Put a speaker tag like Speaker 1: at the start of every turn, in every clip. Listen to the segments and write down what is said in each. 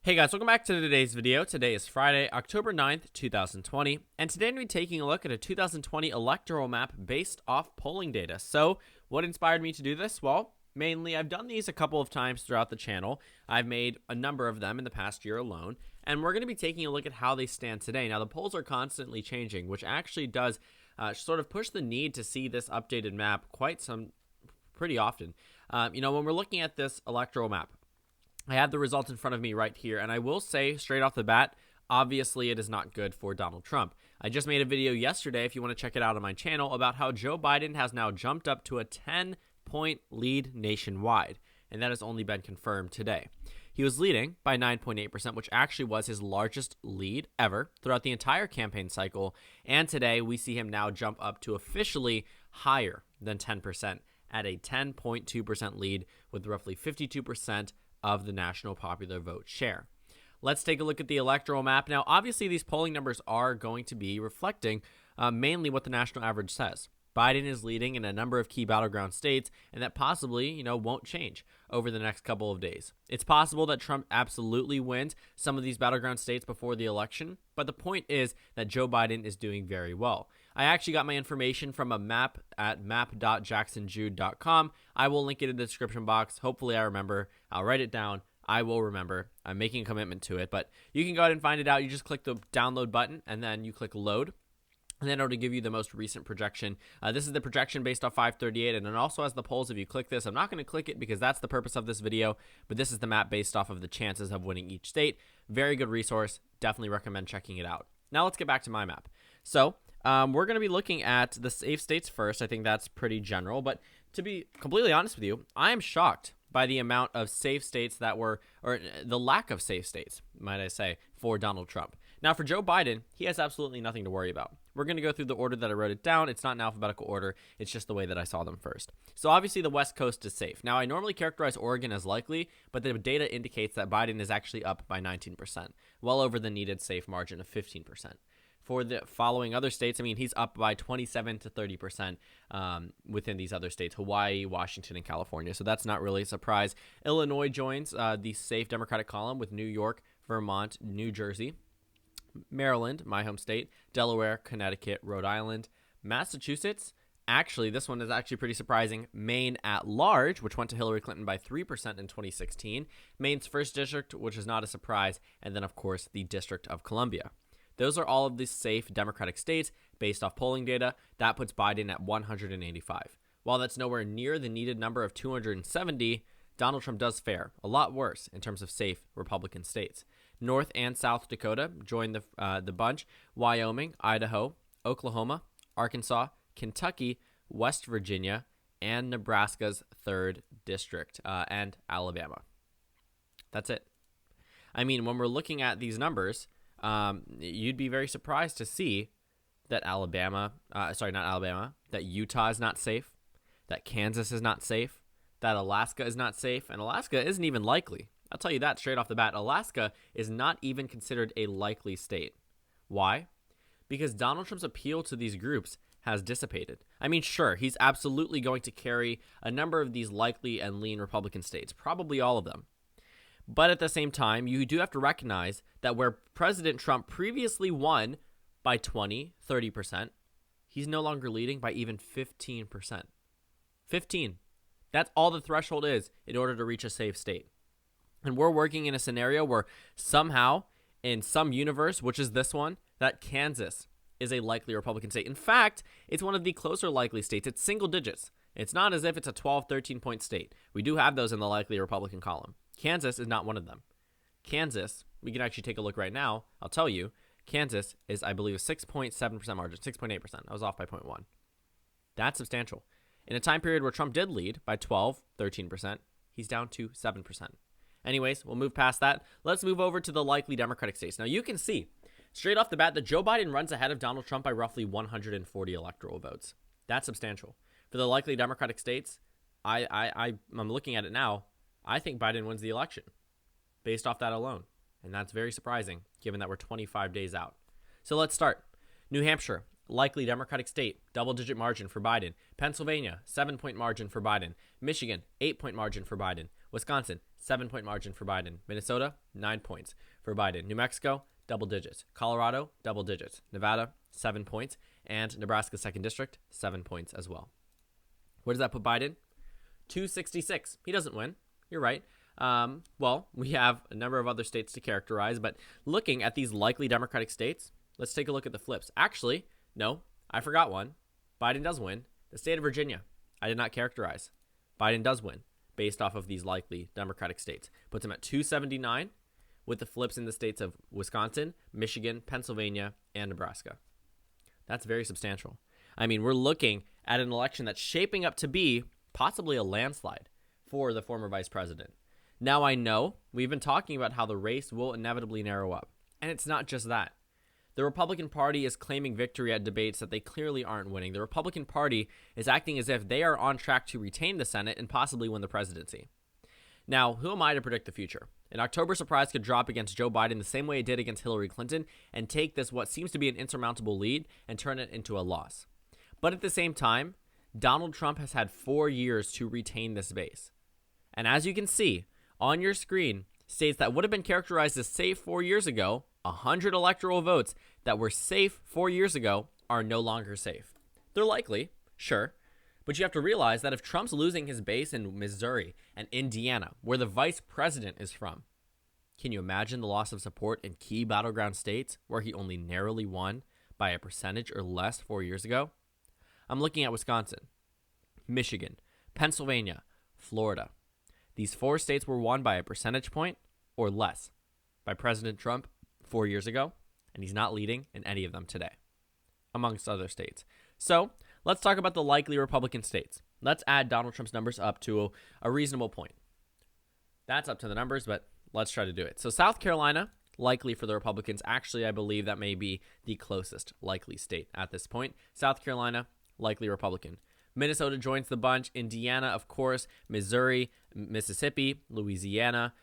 Speaker 1: Hey guys, welcome back to today's video. Today is Friday, October 9th, 2020, and today I'm going to be taking a look at a 2020 electoral map based off polling data. So, what inspired me to do this? Well, mainly I've done these a couple of times throughout the channel. I've made a number of them in the past year alone, and we're going to be taking a look at how they stand today. Now, the polls are constantly changing, which actually does sort of push the need to see this updated map pretty often. When we're looking at this electoral map, I have the results in front of me right here, and I will say straight off the bat, obviously it is not good for Donald Trump. I just made a video yesterday, if you want to check it out on my channel, about how Joe Biden has now jumped up to a 10-point lead nationwide, and that has only been confirmed today. He was leading by 9.8%, which actually was his largest lead ever throughout the entire campaign cycle, and today we see him now jump up to officially higher than 10% at a 10.2% lead with roughly 52% of the national popular vote share. Let's take a look at the electoral map. Now, obviously, these polling numbers are going to be reflecting mainly what the national average says. Biden is leading in a number of key battleground states, and that possibly, won't change over the next couple of days. It's possible that Trump absolutely wins some of these battleground states before the election, but the point is that Joe Biden is doing very well. I actually got my information from a map at map.jacksonjude.com. I will link it in the description box. Hopefully I remember. I'll write it down. I will remember. I'm making a commitment to it, but you can go ahead and find it out. You just click the download button, and then you click load. And then it'll give you the most recent projection. This is the projection based off 538, and it also has the polls. If you click this, I'm not going to click it because that's the purpose of this video, but this is the map based off of the chances of winning each state. Very good resource. Definitely recommend checking it out. Now let's get back to my map. So we're going to be looking at the safe states first. I think that's pretty general, but to be completely honest with you, I am shocked by the amount of safe states that were, or the lack of safe states, might I say, for Donald Trump. Now, for Joe Biden, he has absolutely nothing to worry about. We're going to go through the order that I wrote it down. It's not in alphabetical order. It's just the way that I saw them first. So, obviously, the West Coast is safe. Now, I normally characterize Oregon as likely, but the data indicates that Biden is actually up by 19%, well over the needed safe margin of 15%. For the following other states, he's up by 27 to 30% within these other states, Hawaii, Washington, and California. So that's not really a surprise. Illinois joins the safe Democratic column with New York, Vermont, New Jersey, Maryland, my home state, Delaware, Connecticut, Rhode Island, Massachusetts. Actually, this one is actually pretty surprising. Maine at large, which went to Hillary Clinton by 3% in 2016. Maine's first district, which is not a surprise. And then, of course, the District of Columbia. Those are all of the safe Democratic states based off polling data. That puts Biden at 185. While that's nowhere near the needed number of 270, Donald Trump does fare a lot worse in terms of safe Republican states. North and South Dakota join the bunch. Wyoming, Idaho, Oklahoma, Arkansas, Kentucky, West Virginia, and Nebraska's 3rd district, and Alabama. That's it. When we're looking at these numbers, you'd be very surprised to see that that Utah is not safe, that Kansas is not safe, that Alaska is not safe, and Alaska isn't even likely. I'll tell you that straight off the bat. Alaska is not even considered a likely state. Why? Because Donald Trump's appeal to these groups has dissipated. Sure, he's absolutely going to carry a number of these likely and lean Republican states, probably all of them. But at the same time, you do have to recognize that where President Trump previously won by 20, 30%, he's no longer leading by even 15%. 15. That's all the threshold is in order to reach a safe state. And we're working in a scenario where somehow, in some universe, which is this one, that Kansas is a likely Republican state. In fact, it's one of the closer likely states. It's single digits. It's not as if it's a 12, 13-point state. We do have those in the likely Republican column. Kansas is not one of them. Kansas, we can actually take a look right now. I'll tell you, Kansas is, I believe, a 6.7% margin, 6.8%. I was off by 0.1. That's substantial. In a time period where Trump did lead by 12, 13%, he's down to 7%. Anyways, we'll move past that. Let's move over to the likely Democratic states. Now, you can see straight off the bat that Joe Biden runs ahead of Donald Trump by roughly 140 electoral votes. That's substantial. For the likely Democratic states, I'm looking at it now. I think Biden wins the election based off that alone. And that's very surprising given that we're 25 days out. So let's start. New Hampshire, likely Democratic state, double-digit margin for Biden. Pennsylvania, 7-point margin for Biden. Michigan, 8-point margin for Biden. Wisconsin, 7-point margin for Biden. Minnesota, 9 points for Biden. New Mexico, double digits. Colorado, double digits. Nevada, 7 points. And Nebraska's 2nd district, 7 points as well. Where does that put Biden? 266. He doesn't win. You're right. Well, we have a number of other states to characterize, but looking at these likely Democratic states, let's take a look at the flips. Actually, no, I forgot one. Biden does win. The state of Virginia, I did not characterize. Biden does win based off of these likely Democratic states. Puts him at 279 with the flips in the states of Wisconsin, Michigan, Pennsylvania, and Nebraska. That's very substantial. I mean, we're looking at an election that's shaping up to be possibly a landslide for the former vice president. Now, I know we've been talking about how the race will inevitably narrow up, and it's not just that. The Republican Party is claiming victory at debates that they clearly aren't winning. The Republican Party is acting as if they are on track to retain the Senate and possibly win the presidency. Now, who am I to predict the future? An October surprise could drop against Joe Biden the same way it did against Hillary Clinton and take this what seems to be an insurmountable lead and turn it into a loss. But at the same time, Donald Trump has had 4 years to retain this base. And as you can see on your screen, states that would have been characterized as safe 4 years ago, 100 electoral votes that were safe 4 years ago are no longer safe. They're likely, sure, but you have to realize that if Trump's losing his base in Missouri and Indiana, where the vice president is from, can you imagine the loss of support in key battleground states where he only narrowly won by a percentage or less 4 years ago? I'm looking at Wisconsin, Michigan, Pennsylvania, Florida. These 4 states were won by a percentage point or less by President Trump 4 years ago, and he's not leading in any of them today, amongst other states. So let's talk about the likely Republican states. Let's add Donald Trump's numbers up to a reasonable point. That's up to the numbers, but let's try to do it. So South Carolina, likely for the Republicans. Actually, I believe that may be the closest likely state at this point. South Carolina, likely Republican. Minnesota joins the bunch. Indiana, of course. Missouri, Mississippi, Louisiana,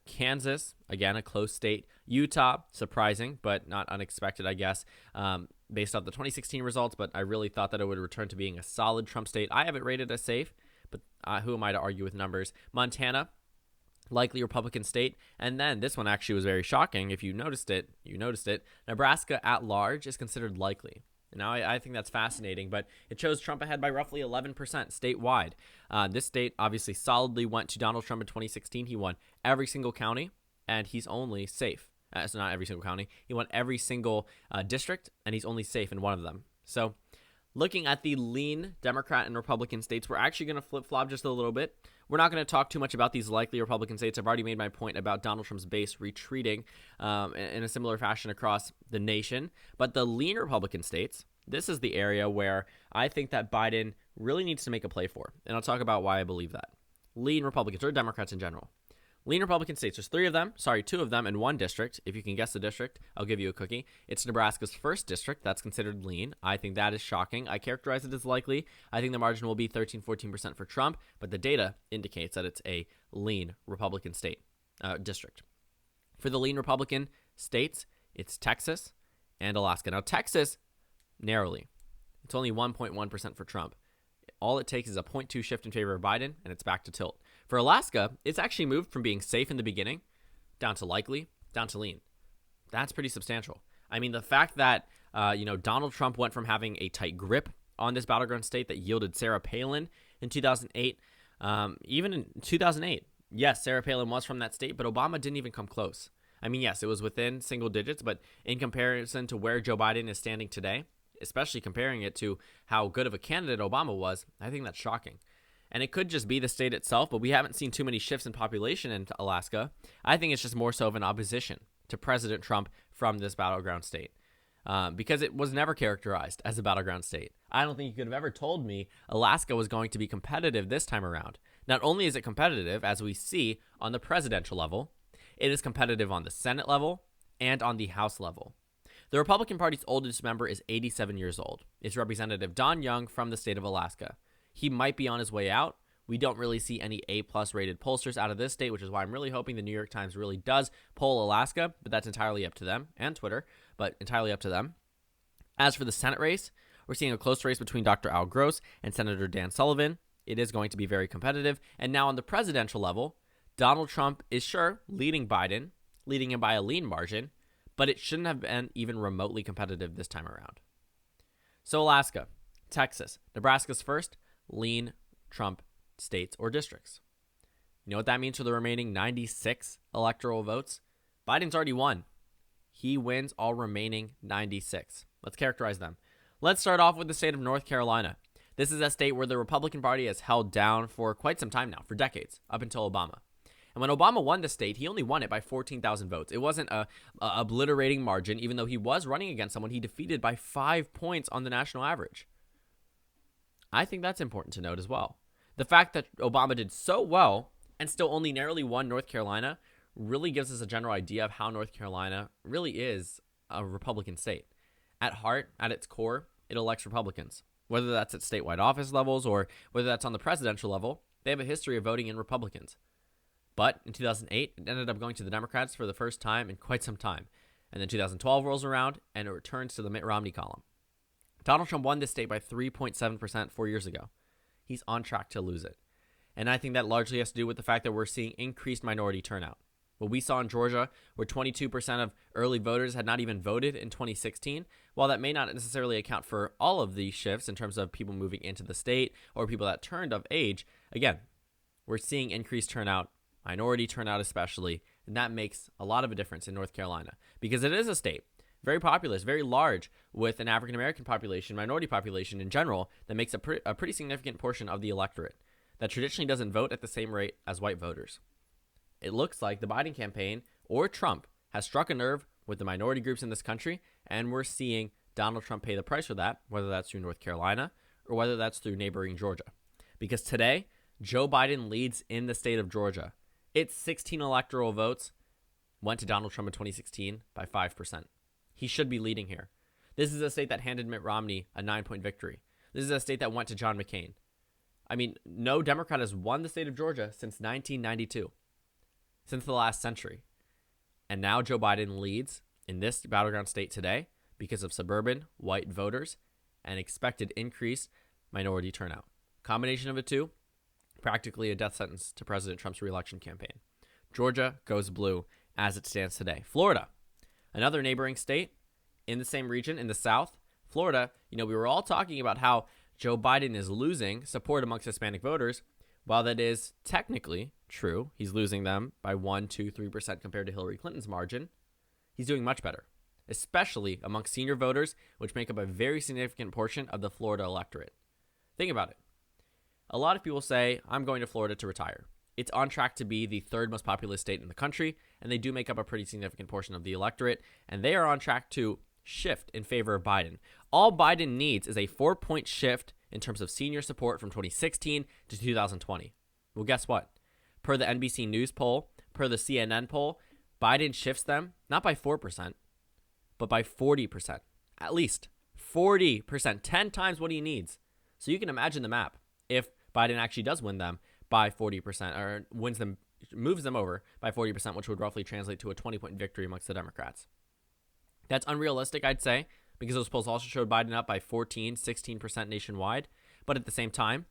Speaker 1: Kansas, again, a close state. Utah, surprising, but not unexpected, I guess, based off the 2016 results, but I really thought that it would return to being a solid Trump state. I have it rated as safe, but who am I to argue with numbers? Montana, likely Republican state. And then this one actually was very shocking. If you noticed it, Nebraska at large is considered likely. Now, I think that's fascinating, but it shows Trump ahead by roughly 11% statewide. This state obviously solidly went to Donald Trump in 2016. He won every single county, and he's only safe. So not every single county. He won every single district, and he's only safe in one of them. So looking at the lean Democrat and Republican states, we're actually going to flip-flop just a little bit. We're not going to talk too much about these likely Republican states. I've already made my point about Donald Trump's base retreating in a similar fashion across the nation. But the lean Republican states, this is the area where I think that Biden really needs to make a play for. And I'll talk about why I believe that. Lean Republicans, or Democrats in general. Lean Republican states, there's 2 of them in one district. If you can guess the district, I'll give you a cookie. It's Nebraska's 1st district. That's considered lean. I think that is shocking. I characterize it as likely. I think the margin will be 13-14% for Trump, but the data indicates that it's a lean Republican state district. For the lean Republican states, it's Texas and Alaska. Now, Texas, narrowly. It's only 1.1% for Trump. All it takes is a 0.2 shift in favor of Biden, and it's back to tilt. For Alaska, it's actually moved from being safe in the beginning down to likely, down to lean. That's pretty substantial. I mean, the fact that Donald Trump went from having a tight grip on this battleground state that yielded Sarah Palin in 2008, even in 2008, yes, Sarah Palin was from that state, but Obama didn't even come close. I mean, yes, it was within single digits, but in comparison to where Joe Biden is standing today, especially comparing it to how good of a candidate Obama was, I think that's shocking. And it could just be the state itself, but we haven't seen too many shifts in population in Alaska. I think it's just more so of an opposition to President Trump from this battleground state because it was never characterized as a battleground state. I don't think you could have ever told me Alaska was going to be competitive this time around. Not only is it competitive, as we see on the presidential level, it is competitive on the Senate level and on the House level. The Republican Party's oldest member is 87 years old. It's Representative Don Young from the state of Alaska. He might be on his way out. We don't really see any A-plus rated pollsters out of this state, which is why I'm really hoping the New York Times really does poll Alaska, but that's entirely up to them, and Twitter, but entirely up to them. As for the Senate race, we're seeing a close race between Dr. Al Gross and Senator Dan Sullivan. It is going to be very competitive. And now on the presidential level, Donald Trump is sure leading Biden, leading him by a lean margin, but it shouldn't have been even remotely competitive this time around. So Alaska, Texas, Nebraska's first lean Trump states or districts. You know what that means for the remaining 96 electoral votes? Biden's already won. He wins all remaining 96. Let's characterize them. Let's start off with the state of North Carolina. This is a state where the Republican Party has held down for quite some time now, for decades, up until Obama. And when Obama won the state, he only won it by 14,000 votes. It wasn't a obliterating margin, even though he was running against someone he defeated by 5 points on the national average. I think that's important to note as well. The fact that Obama did so well and still only narrowly won North Carolina really gives us a general idea of how North Carolina really is a Republican state. At heart, at its core, it elects Republicans. Whether that's at statewide office levels or whether that's on the presidential level, they have a history of voting in Republicans. But in 2008, it ended up going to the Democrats for the first time in quite some time. And then 2012 rolls around, and it returns to the Mitt Romney column. Donald Trump won this state by 3.7% 4 years ago. He's on track to lose it. And I think that largely has to do with the fact that we're seeing increased minority turnout. What we saw in Georgia, where 22% of early voters had not even voted in 2016, while that may not necessarily account for all of these shifts in terms of people moving into the state or people that turned of age, again, we're seeing increased turnout, minority turnout especially, and that makes a lot of a difference in North Carolina because it is a state, very populous, very large, with an African-American population, minority population in general, that makes a pretty significant portion of the electorate that traditionally doesn't vote at the same rate as white voters. It looks like the Biden campaign or Trump has struck a nerve with the minority groups in this country, and we're seeing Donald Trump pay the price for that, whether that's through North Carolina or whether that's through neighboring Georgia. Because today, Joe Biden leads in the state of Georgia. Its 16 electoral votes went to Donald Trump in 2016 by 5%. He should be leading here. This is a state that handed Mitt Romney a 9-point victory. This is a state that went to John McCain. I mean, no Democrat has won the state of Georgia since 1992. Since the last century. And now Joe Biden leads in this battleground state today because of suburban white voters and expected increased minority turnout. Combination of the two, practically a death sentence to President Trump's re-election campaign. Georgia goes blue as it stands today. Florida, another neighboring state in the same region in the South. Florida, we were all talking about how Joe Biden is losing support amongst Hispanic voters. While that is technically true, he's losing them by 1, 2, 3% compared to Hillary Clinton's margin, he's doing much better, especially amongst senior voters, which make up a very significant portion of the Florida electorate. Think about it. A lot of people say, I'm going to Florida to retire. It's on track to be the third most populous state in the country, and they do make up a pretty significant portion of the electorate, and they are on track to shift in favor of Biden. All Biden needs is a 4-point shift in terms of senior support from 2016 to 2020. Well, guess what? Per the NBC News poll, per the CNN poll, Biden shifts them not by 4%, but by 40%. At least 40%, 10 times what he needs. So you can imagine the map. If Biden actually does win them by 40%, or moves them over by 40%, which would roughly translate to a 20-point victory amongst the Democrats. That's unrealistic, I'd say, because those polls also showed Biden up by 14, 16% nationwide. But at the same time,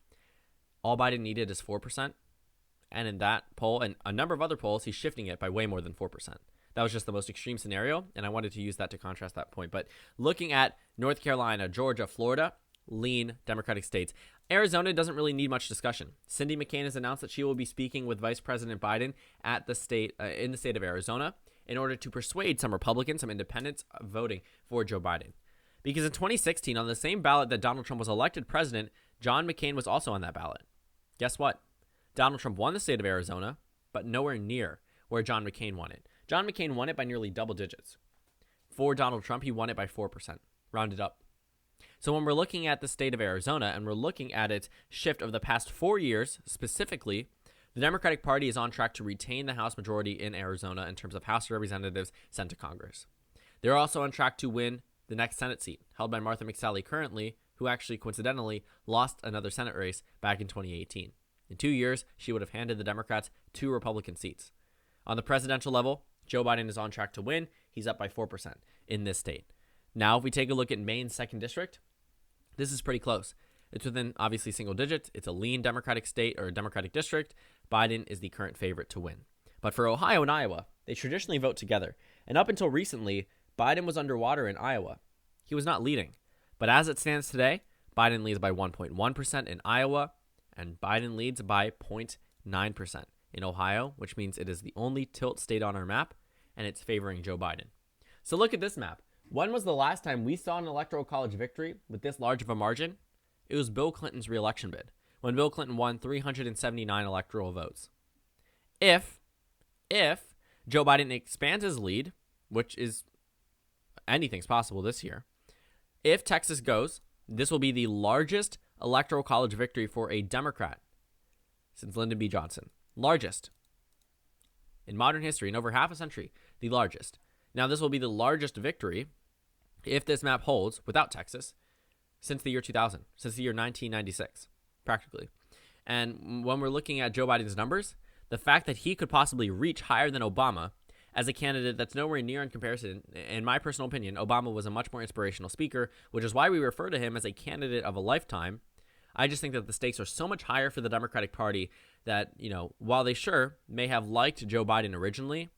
Speaker 1: all Biden needed is 4%. And in that poll and a number of other polls, he's shifting it by way more than 4%. That was just the most extreme scenario, and I wanted to use that to contrast that point. But looking at North Carolina, Georgia, Florida, lean Democratic states. Arizona doesn't really need much discussion. Cindy McCain has announced that she will be speaking with Vice President Biden at the state in the state of Arizona in order to persuade some Republicans, some independents voting for Joe Biden. Because in 2016, on the same ballot that Donald Trump was elected president, John McCain was also on that ballot. Guess what? Donald Trump won the state of Arizona, but nowhere near where John McCain won it. John McCain won it by nearly double digits. For Donald Trump, he won it by 4%, rounded up. So when we're looking at the state of Arizona and we're looking at its shift of the past 4 years, specifically, the Democratic Party is on track to retain the House majority in Arizona in terms of House Representatives sent to Congress. They're also on track to win the next Senate seat, held by Martha McSally currently, who actually coincidentally lost another Senate race back in 2018. In 2 years, she would have handed the Democrats 2 Republican seats. On the presidential level, Joe Biden is on track to win. He's up by 4% in this state. Now, if we take a look at Maine's 2nd district, this is pretty close. It's within, obviously, single digits. It's a lean Democratic state or Democratic district, Biden is the current favorite to win. But for Ohio and Iowa, they traditionally vote together. And up until recently, Biden was underwater in Iowa. He was not leading. But as it stands today, Biden leads by 1.1% in Iowa, and Biden leads by 0.9% in Ohio, which means it is the only tilt state on our map, and it's favoring Joe Biden. So look at this map. When was the last time we saw an electoral college victory with this large of a margin? It was Bill Clinton's re-election bid, when Bill Clinton won 379 electoral votes. If Joe Biden expands his lead, which is anything's possible this year, if Texas goes, this will be the largest electoral college victory for a Democrat since Lyndon B. Johnson. Largest. In modern history, in over half a century, the largest. Now, this will be the largest victory, if this map holds, without Texas, since the year 2000, since the year 1996, practically. And when we're looking at Joe Biden's numbers, the fact that he could possibly reach higher than Obama as a candidate that's nowhere near in comparison, in my personal opinion, Obama was a much more inspirational speaker, which is why we refer to him as a candidate of a lifetime. I just think that the stakes are so much higher for the Democratic Party that, while they sure may have liked Joe Biden originally,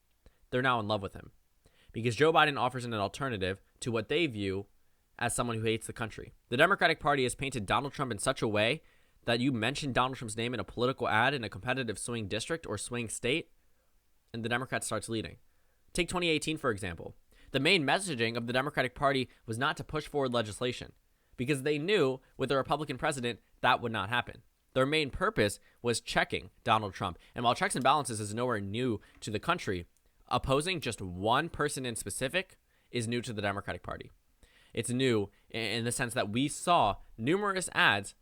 Speaker 1: they're now in love with him. Because Joe Biden offers an alternative to what they view as someone who hates the country. The Democratic Party has painted Donald Trump in such a way that you mention Donald Trump's name in a political ad in a competitive swing district or swing state, and the Democrat starts leading. Take 2018, for example. The main messaging of the Democratic Party was not to push forward legislation, because they knew with a Republican president that would not happen. Their main purpose was checking Donald Trump. And while checks and balances is nowhere new to the country, opposing just one person in specific is new to the Democratic Party. It's new in the sense that we saw numerous ads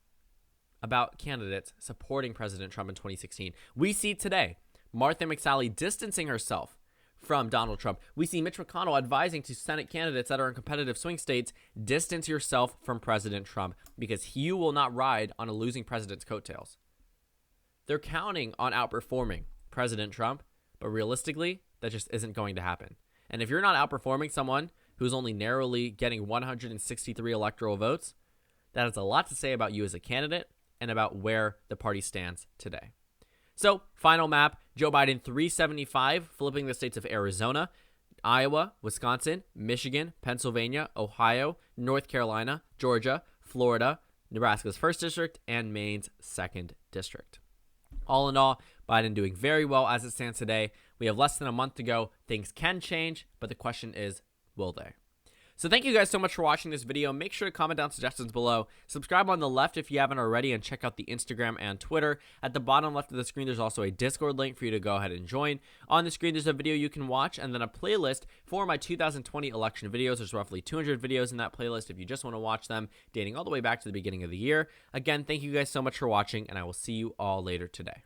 Speaker 1: about candidates supporting President Trump in 2016. We see today Martha McSally distancing herself from Donald Trump. We see Mitch McConnell advising to Senate candidates that are in competitive swing states, distance yourself from President Trump because you will not ride on a losing president's coattails. They're counting on outperforming President Trump, but realistically, that just isn't going to happen. And if you're not outperforming someone who's only narrowly getting 163 electoral votes, that has a lot to say about you as a candidate and about where the party stands today. So, final map, Joe Biden 375, flipping the states of Arizona, Iowa, Wisconsin, Michigan, Pennsylvania, Ohio, North Carolina, Georgia, Florida, Nebraska's 1st district, and Maine's 2nd district. All in all, Biden doing very well as it stands today. We have less than a month to go. Things can change, but the question is, will they? So thank you guys so much for watching this video. Make sure to comment down suggestions below. Subscribe on the left if you haven't already, and check out the Instagram and Twitter. At the bottom left of the screen, there's also a Discord link for you to go ahead and join. On the screen, there's a video you can watch, and then a playlist for my 2020 election videos. There's roughly 200 videos in that playlist if you just want to watch them, dating all the way back to the beginning of the year. Again, thank you guys so much for watching, and I will see you all later today.